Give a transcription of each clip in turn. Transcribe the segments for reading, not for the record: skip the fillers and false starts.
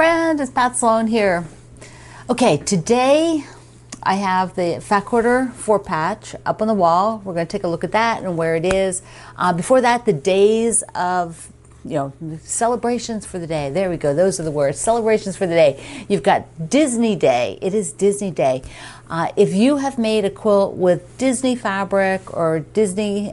friend, it's Pat Sloan here. Okay, today I have the Fat Quarter 4-patch up on the wall. We're going to take a look at that and where it is. Before that, the days of, celebrations for the day. There we go. Those are the words. Celebrations for the day. You've got Disney Day. It is Disney Day. If you have made a quilt with Disney fabric or Disney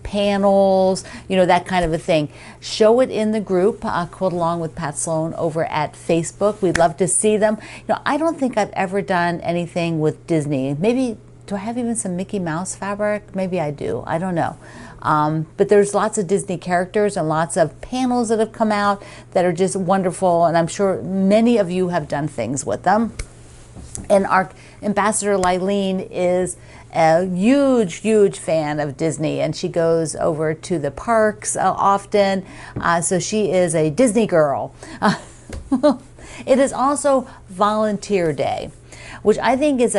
panels, that kind of a thing, show it in the group, Quilt Along with Pat Sloan over at Facebook. We'd love to see them. I don't think I've ever done anything with Disney. Maybe, do I have even some Mickey Mouse fabric? Maybe I do. I don't know. But there's lots of Disney characters and lots of panels that have come out that are just wonderful, and I'm sure many of you have done things with them. And our ambassador Lylene is a huge fan of Disney, and she goes over to the parks often, so she is a Disney girl. It is also Volunteer Day, which I think is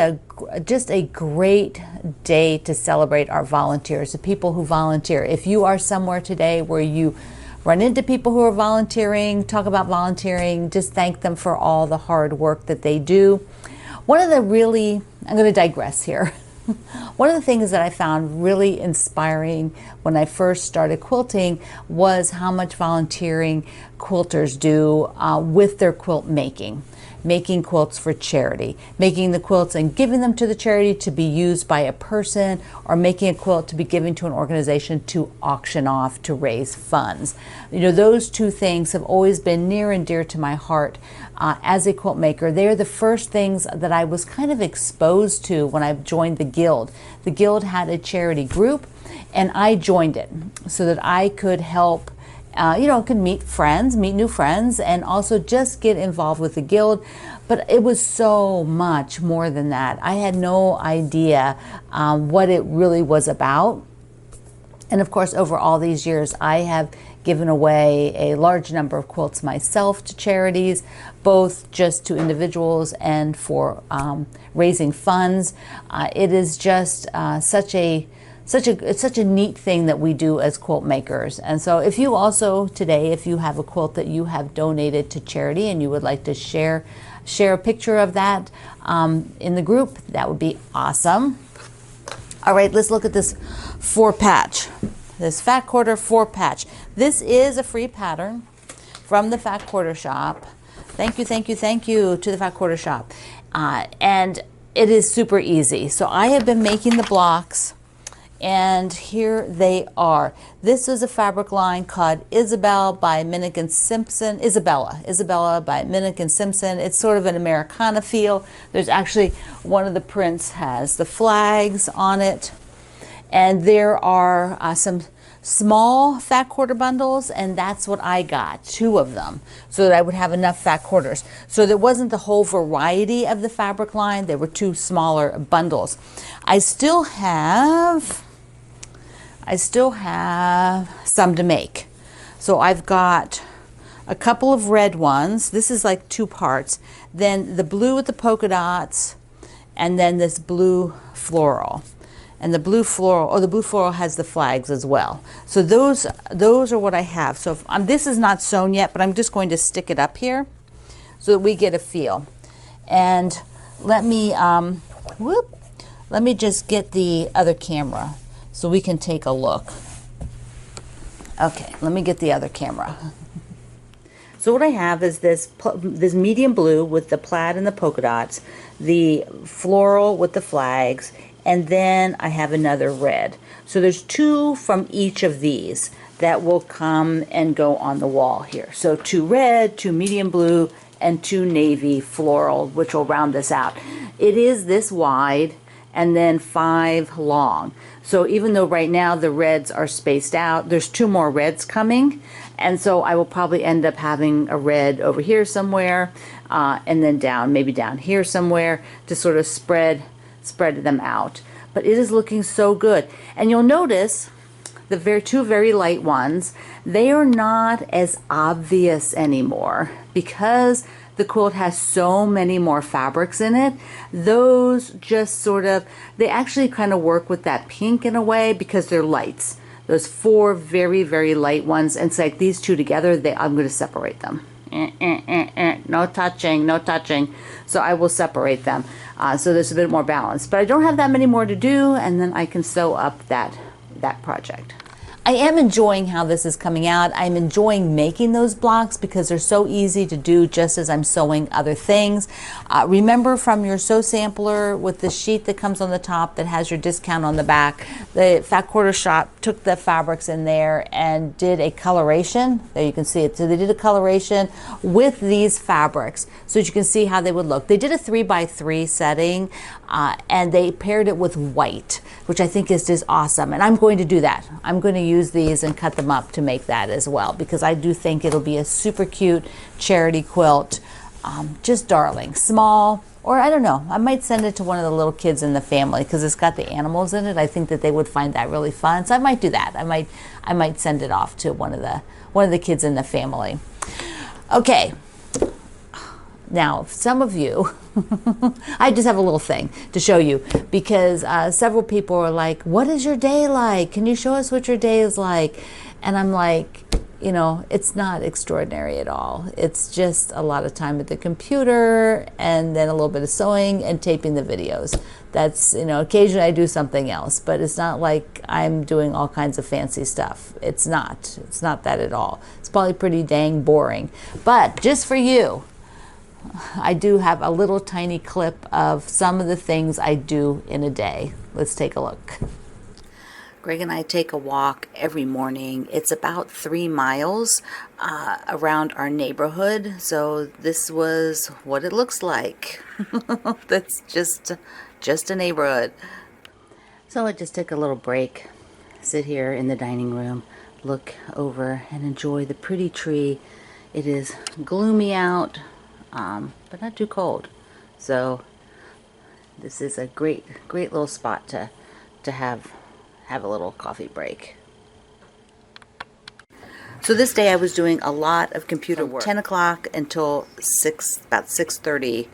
just a great day to celebrate our volunteers, the people who volunteer. If you are somewhere today where you run into people who are volunteering, talk about volunteering, just thank them for all the hard work that they do. I'm going to digress here. One of the things that I found really inspiring when I first started quilting was how much volunteering quilters do with their quilt making quilts for charity, making the quilts and giving them to the charity to be used by a person, or making a quilt to be given to an organization to auction off to raise funds. Those two things have always been near and dear to my heart as a quilt maker. They're the first things that I was kind of exposed to when I joined the Guild. The Guild had a charity group, and I joined it so that I could help could meet new friends, and also just get involved with the Guild. But it was so much more than that. I had no idea what it really was about. And of course, over all these years, I have given away a large number of quilts myself to charities, both just to individuals and for raising funds. It is just such a neat thing that we do as quilt makers. And so if you also today, if you have a quilt that you have donated to charity and you would like to share a picture of that in the group, that would be awesome. All right, let's look at this 4-patch, this Fat Quarter 4-patch. This is a free pattern from the Fat Quarter Shop. Thank you to the Fat Quarter Shop. And it is super easy. So I have been making the blocks, and here they are. This is a fabric line called Isabella by Minnick & Simpson. Isabella by Minnick & Simpson. It's sort of an Americana feel. There's actually, one of the prints has the flags on it. And there are some small Fat Quarter bundles, and that's what I got, 2 of them, so that I would have enough Fat Quarters. So there wasn't the whole variety of the fabric line. There were 2 smaller bundles. I still have some to make. So I've got a couple of red ones. This is like 2 parts. Then the blue with the polka dots, and then this blue floral. And the blue floral has the flags as well. So those are what I have. So this is not sewn yet, but I'm just going to stick it up here so that we get a feel. And let me just get the other camera so we can take a look. Okay, let me get the other camera. So what I have is this medium blue with the plaid and the polka dots, the floral with the flags, and then I have another red. So there's 2 from each of these that will come and go on the wall here. So 2 red, 2 medium blue, and 2 navy floral, which will round this out. It is this wide and then 5 long. So even though right now the reds are spaced out, there's 2 more reds coming. And so I will probably end up having a red over here somewhere, and then maybe down here somewhere, to sort of spread them out. But it is looking so good. And you'll notice the 2 very light ones, they are not as obvious anymore because the quilt has so many more fabrics in it. Those just they actually kind of work with that pink in a way because they're lights. Those 4 very, very light ones, and it's like these 2 together, I'm going to separate them. no touching, no touching. So I will separate them. So there's a bit more balance. But I don't have that many more to do, and then I can sew up that project. I am enjoying how this is coming out. I'm enjoying making those blocks because they're so easy to do just as I'm sewing other things. Remember from your sew sampler with the sheet that comes on the top that has your discount on the back, the Fat Quarter Shop took the fabrics in there and did a coloration. There you can see it. So they did a coloration with these fabrics so that you can see how they would look. They did a 3x3 setting and they paired it with white, which I think is just awesome. And I'm going to do that. I'm going to use these and cut them up to make that as well, because I do think it'll be a super cute charity quilt. Just darling, small, or I don't know, I might send it to one of the little kids in the family because it's got the animals in it. I think that they would find that really fun, so I might do that. I might send it off to one of the kids in the family. Okay. Now, some of you, I just have a little thing to show you because several people are like, what is your day like? Can you show us what your day is like? And I'm like, you know, it's not extraordinary at all. It's just a lot of time at the computer and then a little bit of sewing and taping the videos. That's, you know, occasionally I do something else, but it's not like I'm doing all kinds of fancy stuff. It's not that at all. It's probably pretty dang boring. But just for you, I do have a little tiny clip of some of the things I do in a day. Let's take a look. Greg and I take a walk every morning. It's about 3 miles around our neighborhood. So this was what it looks like. That's just a neighborhood. So I just took a little break, sit here in the dining room, look over and enjoy the pretty tree. It is gloomy out. But not too cold. So this is a great little spot to have a little coffee break. So this day I was doing a lot of computer work. 10 o'clock until about 6:30,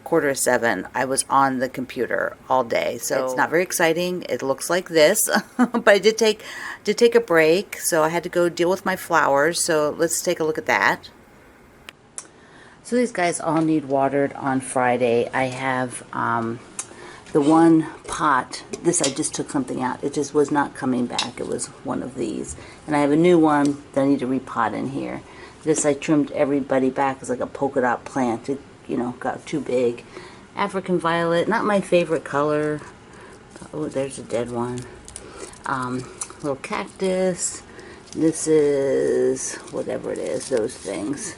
6:45, I was on the computer all day. So it's not very exciting. It looks like this, but I did take a break. So I had to go deal with my flowers. So let's take a look at that. So these guys all need watered on Friday. I have the one pot. This I just took something out. It just was not coming back. It was one of these. And I have a new one that I need to repot in here. This I trimmed everybody back as like a polka dot plant. It, you know, got too big. African violet, not my favorite color. Oh, there's a dead one. Little cactus. This is whatever it is, those things.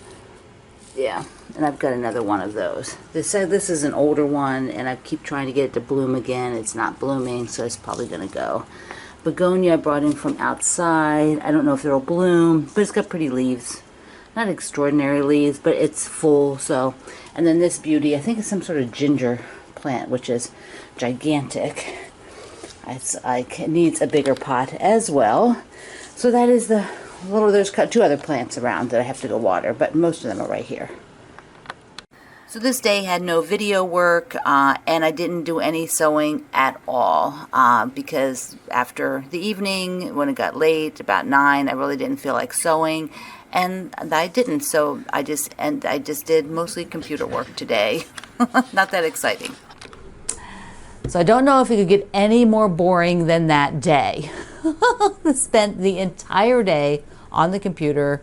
Yeah, and I've got another one of those. This is an older one, and I keep trying to get it to bloom again. It's not blooming, so it's probably going to go. Begonia I brought in from outside. I don't know if it'll bloom, but it's got pretty leaves. Not extraordinary leaves, but it's full, so. And then this beauty, I think it's some sort of ginger plant, which is gigantic. It needs a bigger pot as well. So that is the little, there's 2 other plants around that I have to go water, but most of them are right here. So this day had no video work, and I didn't do any sewing at all, because after the evening, when it got late, about 9, I really didn't feel like sewing, and I didn't, so I just did mostly computer work today. Not that exciting. So I don't know if it could get any more boring than that day. Spent the entire day on the computer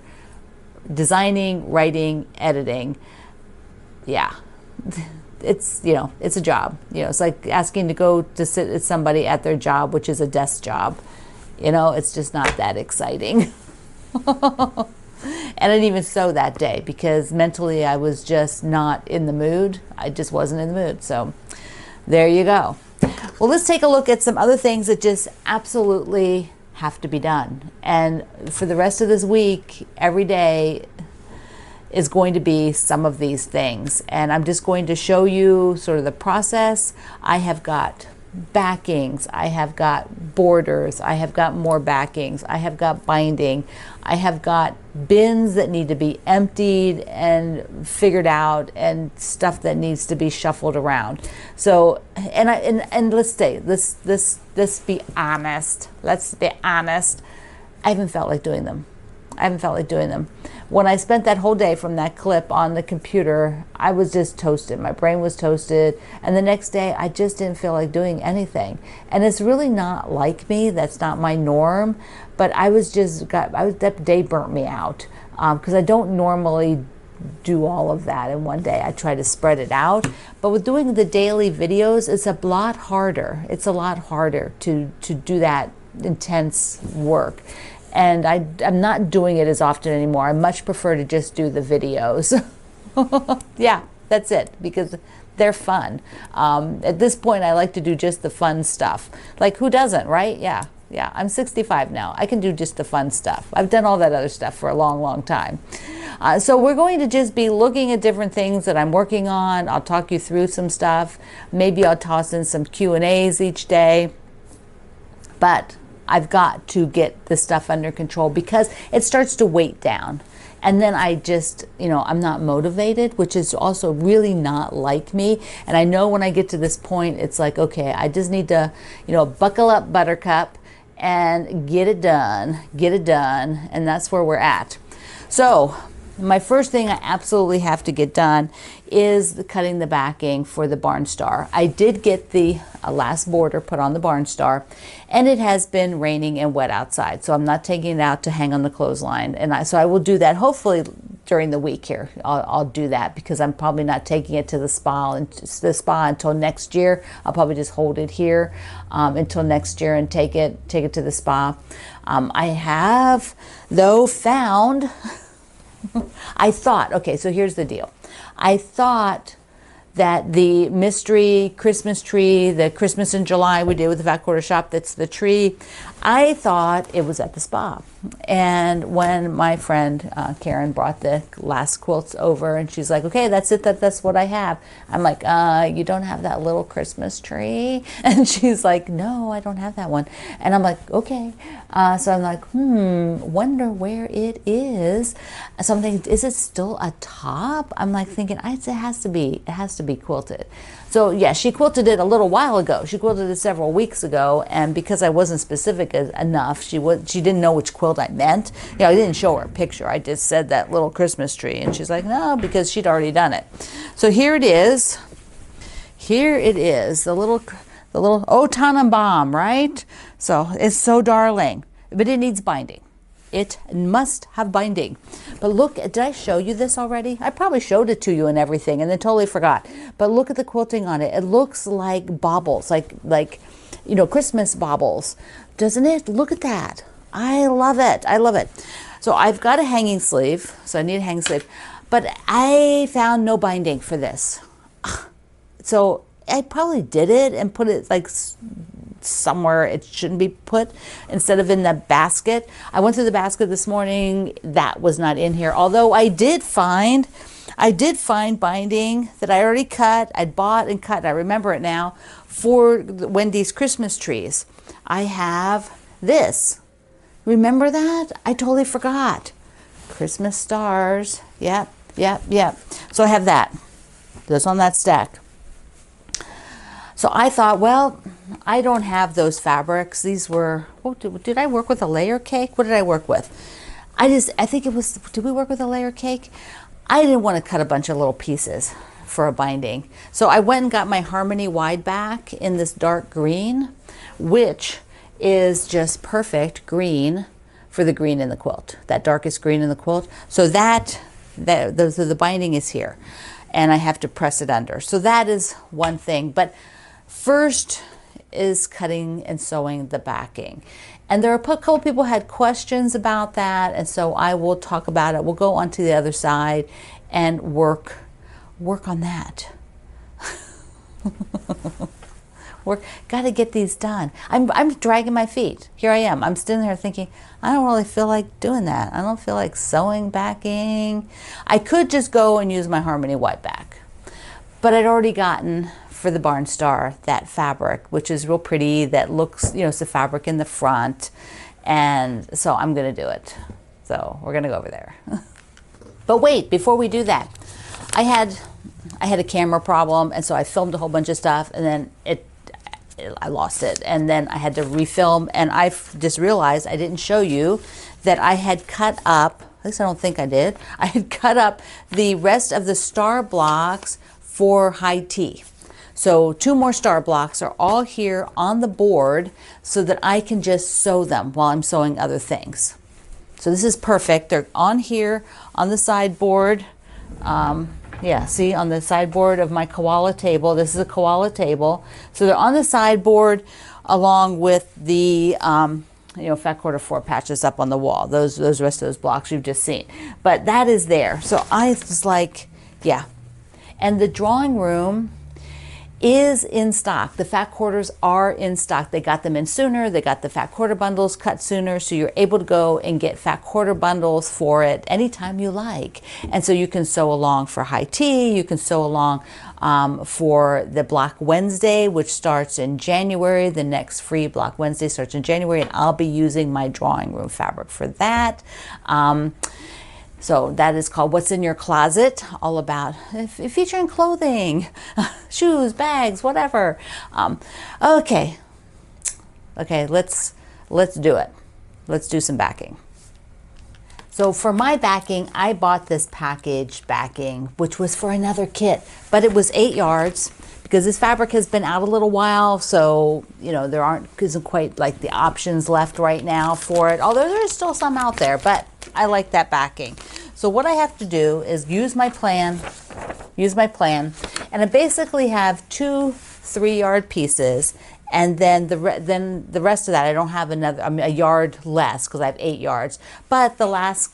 designing, writing, editing. Yeah, it's, you know, it's a job. You know, it's like asking to go to sit at somebody at their job, which is a desk job. You know, it's just not that exciting. And I didn't even sew that day because mentally I was just not in the mood. I just wasn't in the mood. So there you go. Well, let's take a look at some other things that just absolutely have to be done. And for the rest of this week, every day is going to be some of these things. And I'm just going to show you sort of the process. I have got backings, I have got borders, I have got more backings, I have got binding, I have got bins that need to be emptied and figured out, and stuff that needs to be shuffled around. So, and let's be honest. Let's be honest. I haven't felt like doing them. I haven't felt like doing them. When I spent that whole day from that clip on the computer, I was just toasted. My brain was toasted. And the next day, I just didn't feel like doing anything. And it's really not like me. That's not my norm. But that day burnt me out because I don't normally do all of that in one day. I try to spread it out. But with doing the daily videos, it's a lot harder. It's a lot harder to do that intense work. And I'm not doing it as often anymore. I much prefer to just do the videos. Yeah, that's it, because they're fun. At this point, I like to do just the fun stuff. Like, who doesn't, right? Yeah, I'm 65 now. I can do just the fun stuff. I've done all that other stuff for a long, long time. So we're going to just be looking at different things that I'm working on. I'll talk you through some stuff. Maybe I'll toss in some Q&As each day. But I've got to get this stuff under control because it starts to weight down. And then I just, I'm not motivated, which is also really not like me. And I know when I get to this point, it's like, okay, I just need to, buckle up, Buttercup, and get it done. And that's where we're at. So my first thing I absolutely have to get done is cutting the backing for the barn star. I did get the last border put on the barn star, and it has been raining and wet outside, so I'm not taking it out to hang on the clothesline. And so I will do that hopefully during the week here. I'll do that because I'm probably not taking it to the spa until next year. I'll probably just hold it here until next year and take it to the spa. I have though found. I thought, okay, so here's the deal. I thought that the mystery Christmas tree, the Christmas in July we did with the Fat Quarter Shop, that's the tree, I thought it was at the spa. And when my friend Karen brought the last quilts over, and she's like, okay, that's it, that's what I have. I'm like, you don't have that little Christmas tree? And she's like, no, I don't have that one. And I'm like, okay. So I'm like, wonder where it is. So I'm thinking, is it still a top? I'm like thinking, it has to be quilted. So yeah, she quilted it a little while ago. She quilted it several weeks ago, and because I wasn't specific enough, she didn't know which quilt I meant. I didn't show her a picture. I just said that little Christmas tree, and she's like, no, because she'd already done it. So here it is. Here it is, the little O Tannenbaum, right? So it's so darling, but it needs binding. It must have binding. But look, did I show you this already? I probably showed it to you and everything and then totally forgot. But look at the quilting on it. It looks like baubles, like Christmas baubles. Doesn't it? Look at that. I love it. I love it. So I've got a hanging sleeve. So I need a hanging sleeve. But I found no binding for this. So I probably did it and put it like somewhere it shouldn't be put instead of in the basket. I went through the basket this morning. That was not in here. Although I did find binding that I already cut. I'd bought and cut. I remember it now for Wendy's Christmas trees. I have this. Remember that? I totally forgot. Christmas stars. Yep. So I have that. That's on that stack. So I thought, well, I don't have those fabrics. These were, did I work with a layer cake? What did I work with? I think it was, did we work with a layer cake? I didn't want to cut a bunch of little pieces for a binding. So I went and got my Harmony wide back in this dark green, which is just perfect green for the green in the quilt, that darkest green in the quilt. So the binding is here, and I have to press it under. So that is one thing. But first is cutting and sewing the backing. And there are a couple people had questions about that, and so I will talk about it. We'll go on to the other side and work on that. Got to get these done. I'm dragging my feet. Here I am. I'm sitting there thinking, I don't really feel like doing that. I don't feel like sewing backing. I could just go and use my Harmony white back, but I'd already gotten for the Barn Star that fabric, which is real pretty. That looks, it's the fabric in the front, and so I'm gonna do it. So we're gonna go over there. But wait, before we do that, I had a camera problem, and so I filmed a whole bunch of stuff, and then I lost it, and then I had to refilm, and I just realized I didn't show you that I had cut up, at least I don't think I did, I had cut up the rest of the star blocks for high tea. So 2 more star blocks are all here on the board so that I can just sew them while I'm sewing other things. So this is perfect. They're on here on the sideboard. Yeah, see, on the sideboard of my koala table. This is a koala table. So they're on the sideboard along with the fat quarter 4 patches up on the wall. Those rest of those blocks you've just seen. But that is there. So I was like, yeah. And the drawing room is in stock. The fat quarters are in stock. They got them in sooner. They got the fat quarter bundles cut sooner. So you're able to go and get fat quarter bundles for it anytime you like. And so you can sew along for high tea. You can sew along for the Block Wednesday, which starts in January. The next free Block Wednesday starts in January, and I'll be using my drawing room fabric for that. So that is called What's in Your Closet, all about featuring clothing, shoes, bags, whatever. Okay, let's do it. Let's do some backing. So for my backing, I bought this package backing, which was for another kit, but it was 8 yards because this fabric has been out a little while. So, there isn't quite like the options left right now for it, although there's still some out there, but I like that backing. So what I have to do is use my plan, and I basically have 2 3-yard pieces, and then the rest of that, I don't have a yard less because I have 8 yards. But the last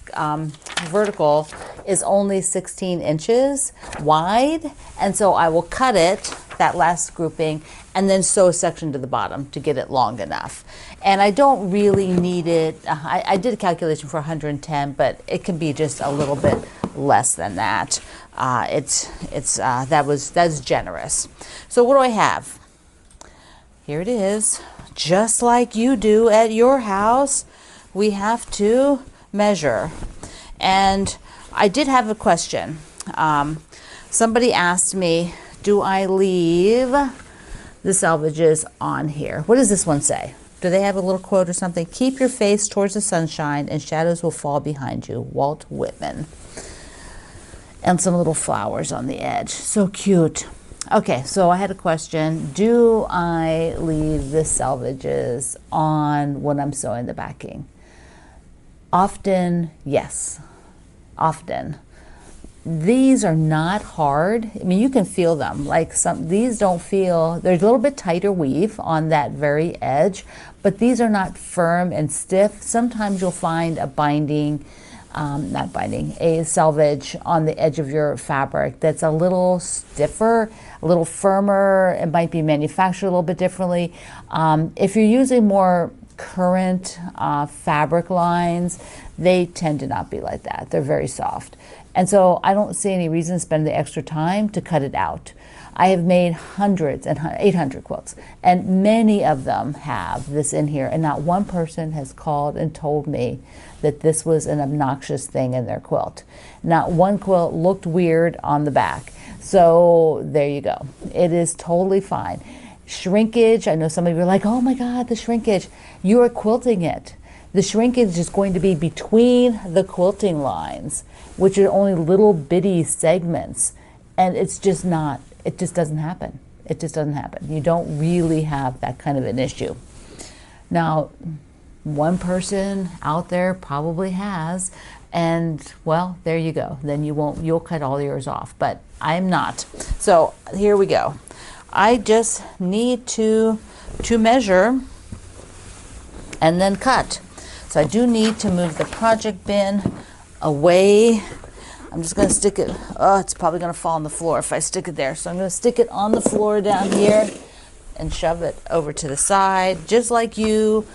vertical is only 16 inches wide, and so I will cut it, that last grouping, and then sew a section to the bottom to get it long enough. And I don't really need it. I did a calculation for 110, but it can be just a little bit less than that. That's generous. So what do I have? Here it is, just like you do at your house. We have to measure. And I did have a question. Somebody asked me, do I leave the selvages on here? What does this one say? Do they have a little quote or something? Keep your face towards the sunshine and shadows will fall behind you. Walt Whitman. And some little flowers on the edge. So cute. Okay, so I had a question. Do I leave the selvages on when I'm sewing the backing? Often, yes. Often. These are not hard. I mean, you can feel them. These don't feel, there's a little bit tighter weave on that very edge, but these are not firm and stiff. Sometimes you'll find a a selvage on the edge of your fabric that's a little stiffer, a little firmer. It might be manufactured a little bit differently. If you're using more current fabric lines, they tend to not be like that. They're very soft. And so I don't see any reason to spend the extra time to cut it out. I have made hundreds and 800 quilts, and many of them have this in here, and not one person has called and told me that this was an obnoxious thing in their quilt. Not one quilt looked weird on the back. So there you go. It is totally fine. Shrinkage, I know some of you are like, oh my God, the shrinkage. You are quilting it. The shrinkage is going to be between the quilting lines, which are only little bitty segments. And it's just not, it just doesn't happen. It just doesn't happen. You don't really have that kind of an issue. Now, one person out there probably has, and well, there you go. Then you'll cut all yours off, but I'm not. So here we go. I just need to measure and then cut. So I do need to move the project bin away. I'm just going to stick it. Oh, it's probably going to fall on the floor if I stick it there. So I'm going to stick it on the floor down here and shove it over to the side. Just like you,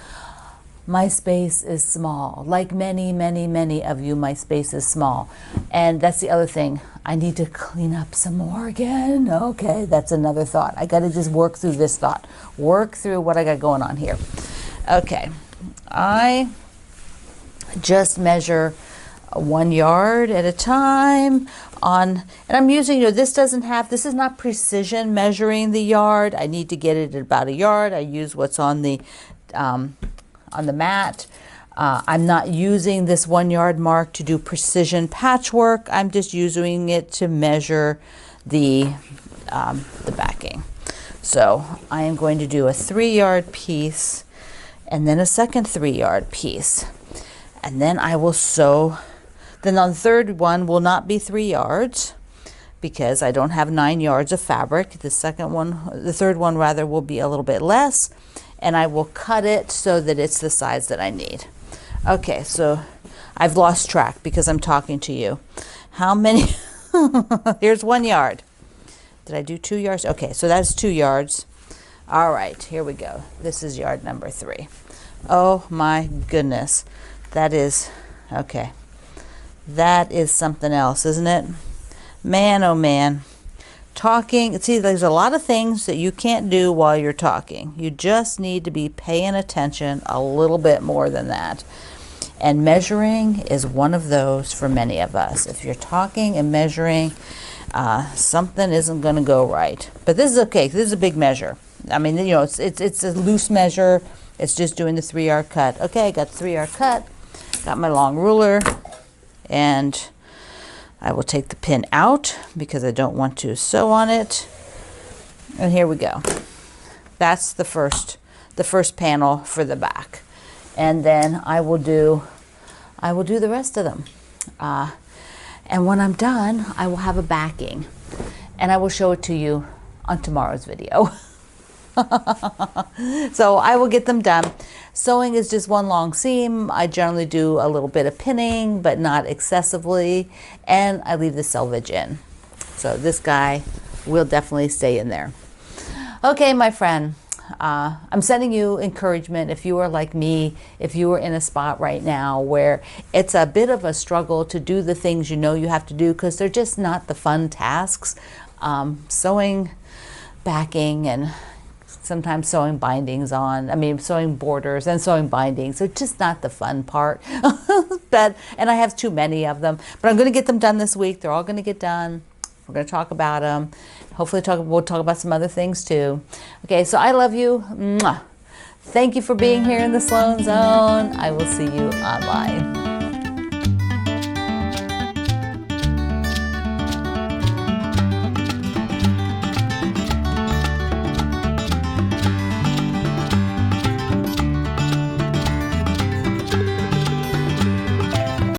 my space is small. Like many, many, many of you, my space is small. And that's the other thing. I need to clean up some more again. Okay, that's another thought. I got to just work through this thought. Work through what I got going on here. Okay, I just measure 1 yard at a time on, and I'm using, this is not precision measuring the yard. I need to get it at about a yard. I use what's on the mat. I'm not using this 1 yard mark to do precision patchwork. I'm just using it to measure the backing. So I am going to do a 3 yard piece and then a second 3 yard piece. And then I will sew. Then on the third one will not be 3 yards because I don't have 9 yards of fabric. The third one rather, will be a little bit less, and I will cut it so that it's the size that I need. Okay, so I've lost track because I'm talking to you. How many? Here's 1 yard. Did I do 2 yards? Okay, so that's 2 yards. All right, here we go. This is yard number 3. Oh my goodness. That is, okay. That is something else, isn't it? Man, oh man. Talking, see, there's a lot of things that you can't do while you're talking. You just need to be paying attention a little bit more than that. And measuring is one of those for many of us. If you're talking and measuring, something isn't going to go right. But this is okay. This is a big measure. I mean, it's a loose measure. It's just doing the 3 yard cut. Okay, I got the 3 yard cut. Got my long ruler. And I will take the pin out because I don't want to sew on it. And here we go. That's the first panel for the back. And then I will do the rest of them. And when I'm done, I will have a backing. And I will show it to you on tomorrow's video. So I will get them done. Sewing is just one long seam. I generally do a little bit of pinning, but not excessively. And I leave the selvage in. So this guy will definitely stay in there. Okay, my friend. I'm sending you encouragement if you are like me, if you are in a spot right now where it's a bit of a struggle to do the things you know you have to do because they're just not the fun tasks. Sewing, backing, and sometimes sewing bindings on, sewing borders and sewing bindings. So just not the fun part. And I have too many of them. But I'm going to get them done this week. They're all going to get done. We're going to talk about them. Hopefully we'll talk about some other things too. Okay, so I love you. Mwah. Thank you for being here in the Sloan Zone. I will see you online.